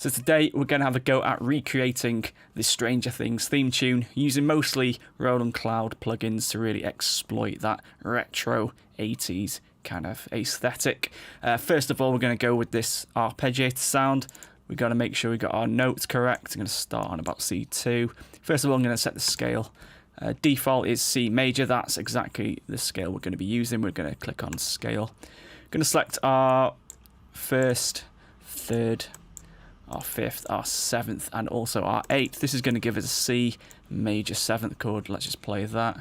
So today we're going to have a go at recreating the Stranger Things theme tune using mostly Roland Cloud plugins to really exploit that retro 80s kind of aesthetic. First of all, we're going to go with this Arpeggiator sound. We've got to make sure we got our notes correct. I'm going to start on about C2. First of all, I'm going to set the scale. Default is C major. That's exactly the scale we're going to be using. We're going to click on scale. Going to select our first, third, our fifth, our seventh, and also our eighth. This is going to give us a C major seventh chord. Let's just play that.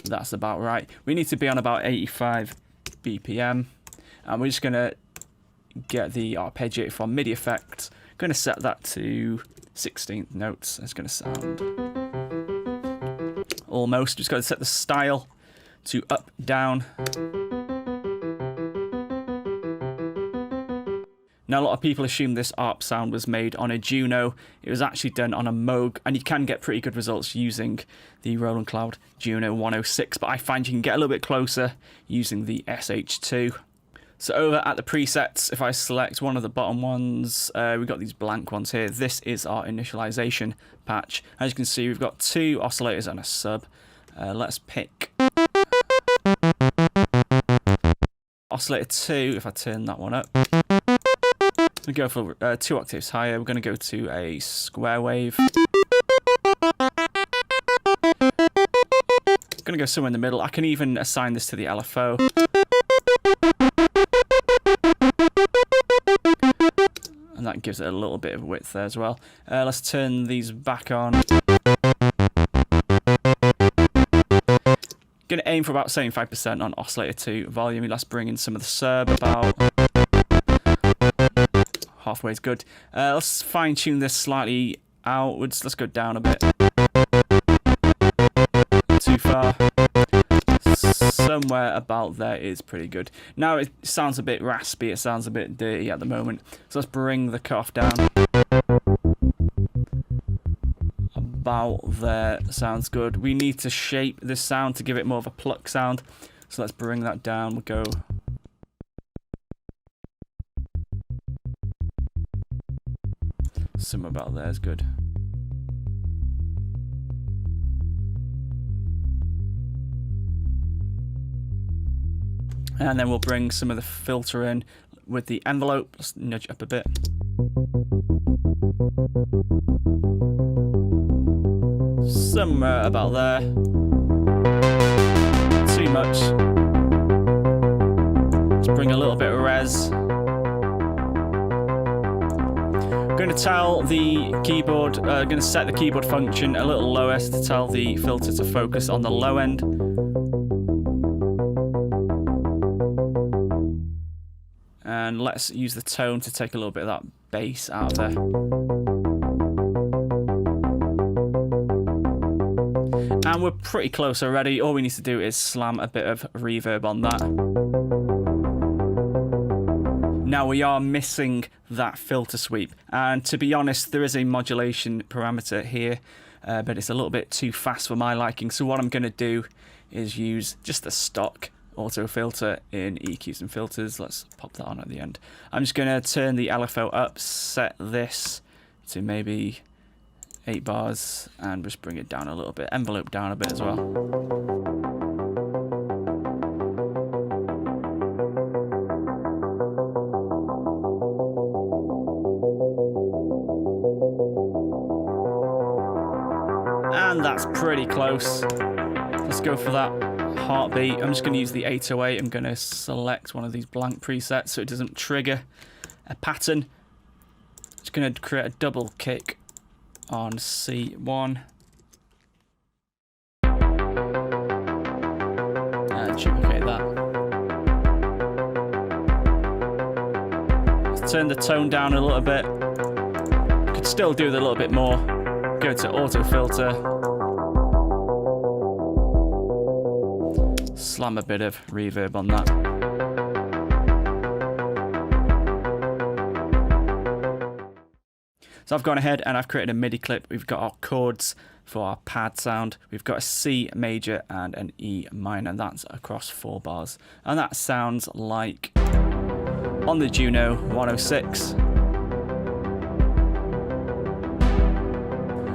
That's about right. We need to be on about 85 BPM, and we're just going to get the arpeggiator from MIDI effects. Going to set that to 16th notes. It's going to sound almost. Just got to set the style to up, down. Now, a lot of people assume this ARP sound was made on a Juno. It was actually done on a Moog, and you can get pretty good results using the Roland Cloud Juno 106, but I find you can get a little bit closer using the SH2. So over at the presets, if I select one of the bottom ones, we've got these blank ones here. This is our initialization patch. As you can see, we've got two oscillators and a sub. Let's pick oscillator 2, if I turn that one up. We go for 2 octaves higher. We're going to go to a square wave. Going to go somewhere in the middle. I can even assign this to the LFO. And that gives it a little bit of width there as well. Let's turn these back on. Going to aim for about 75% on oscillator 2 volume. Let's bring in some of the sub about halfway is good. Let's fine tune this slightly outwards. Let's go down a bit. Too far. Somewhere about there is pretty good. Now it sounds a bit raspy. It sounds a bit dirty at the moment. So let's bring the cutoff down. About there. Sounds good. We need to shape this sound to give it more of a pluck sound. So let's bring that down. We'll go somewhere about there is good. And then we'll bring some of the filter in with the envelope. Let's nudge it up a bit. Somewhere about there. Too much. Let's bring a little bit of res. Going to tell the keyboard, going to set the keyboard function a little lower to tell the filter to focus on the low end. And let's use the tone to take a little bit of that bass out of there. And we're pretty close already. All we need to do is slam a bit of reverb on that. Now we are missing that filter sweep, and to be honest, there is a modulation parameter here, but it's a little bit too fast for my liking. So what I'm going to do is use just a stock auto filter in EQs and filters. Let's pop that on at the end. I'm just going to turn the LFO up, set this to maybe 8 bars, and just bring it down a little bit, envelope down a bit as well. And that's pretty close. Let's go for that heartbeat. I'm just going to use the 808. I'm going to select one of these blank presets so it doesn't trigger a pattern. Just going to create a double kick on C1. And duplicate that. Let's turn the tone down a little bit. Could still do with a little bit more. Go to auto filter. Slam a bit of reverb on that. So I've gone ahead and I've created a MIDI clip. We've got our chords for our pad sound. We've got a C major and an E minor, and that's across 4 bars. And that sounds like on the Juno 106.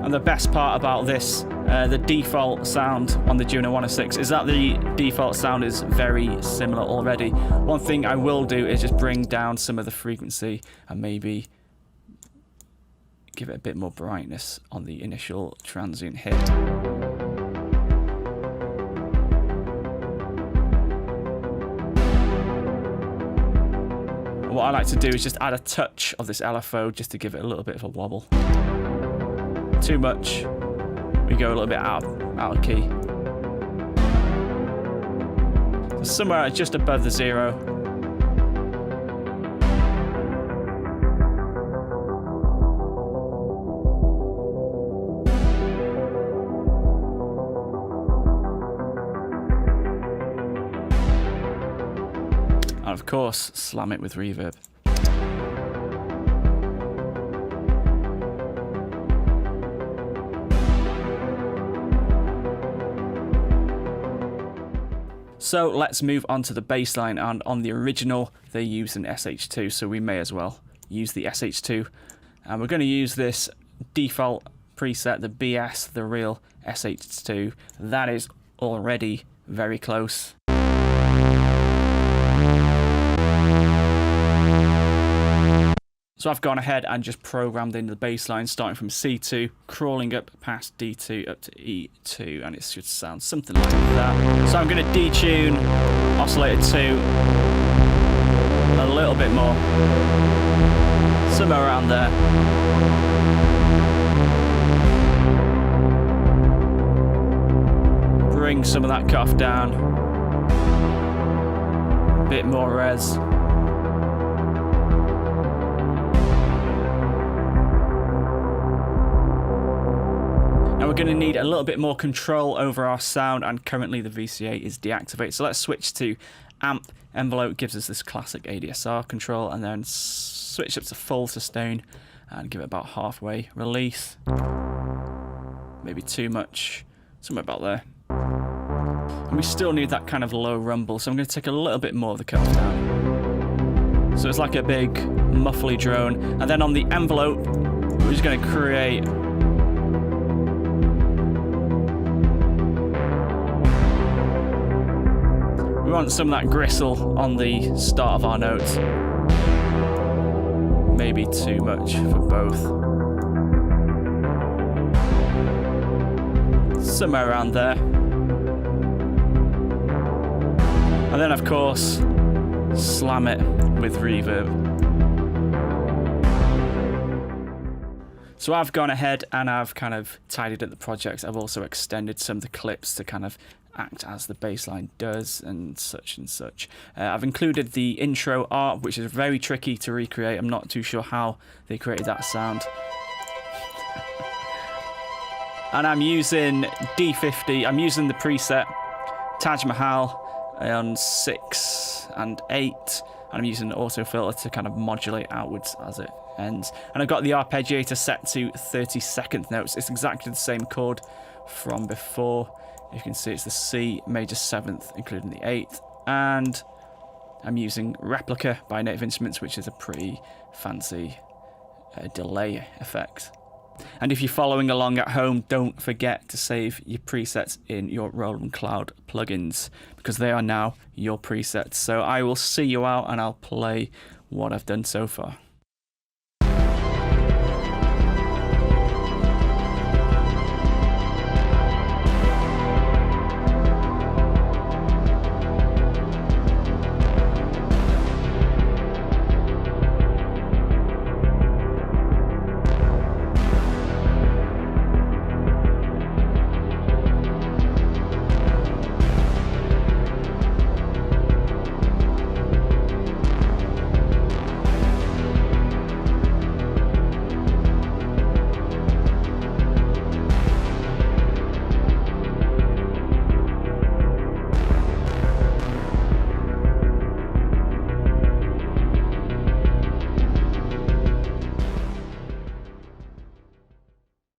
And the best part about this, the default sound on the Juno 106, is that the default sound is very similar already. One thing I will do is just bring down some of the frequency and maybe give it a bit more brightness on the initial transient hit. What I like to do is just add a touch of this LFO just to give it a little bit of a wobble. Too much, we go a little bit out of key. So somewhere just above the 0. And of course, slam it with reverb. So let's move on to the bass line, and on the original they used an SH2, so we may as well use the SH2. And we're going to use this default preset, the BS, the real SH2. That is already very close. So I've gone ahead and just programmed in the bass line, starting from C2, crawling up past D2 up to E2, and it should sound something like that. So I'm going to detune oscillator 2 a little bit more, somewhere around there. Bring some of that cutoff down, a bit more res. We're going to need a little bit more control over our sound, and currently the VCA is deactivated. So let's switch to amp. Envelope gives us this classic ADSR control, and then switch up to full sustain and give it about halfway release. Maybe too much, somewhere about there. And we still need that kind of low rumble, so I'm going to take a little bit more of the cut down. So it's like a big muffly drone. And then on the envelope, we're just going to create we want some of that gristle on the start of our notes. Maybe too much for both. Somewhere around there. And then of course, slam it with reverb. So I've gone ahead and I've kind of tidied up the project. I've also extended some of the clips to kind of act as the bass line does, and such and such. I've included the intro art, which is very tricky to recreate. I'm not too sure how they created that sound. And I'm using D50. I'm using the preset Taj Mahal on 6 and 8. And I'm using an auto filter to kind of modulate outwards as it ends. And I've got the Arpeggiator set to 32nd notes. It's exactly the same chord from before. You can see it's the C major 7th, including the 8th. And I'm using Replica by Native Instruments, which is a pretty fancy delay effect. And if you're following along at home, don't forget to save your presets in your Roland Cloud plugins, because they are now your presets. So I will see you out and I'll play what I've done so far.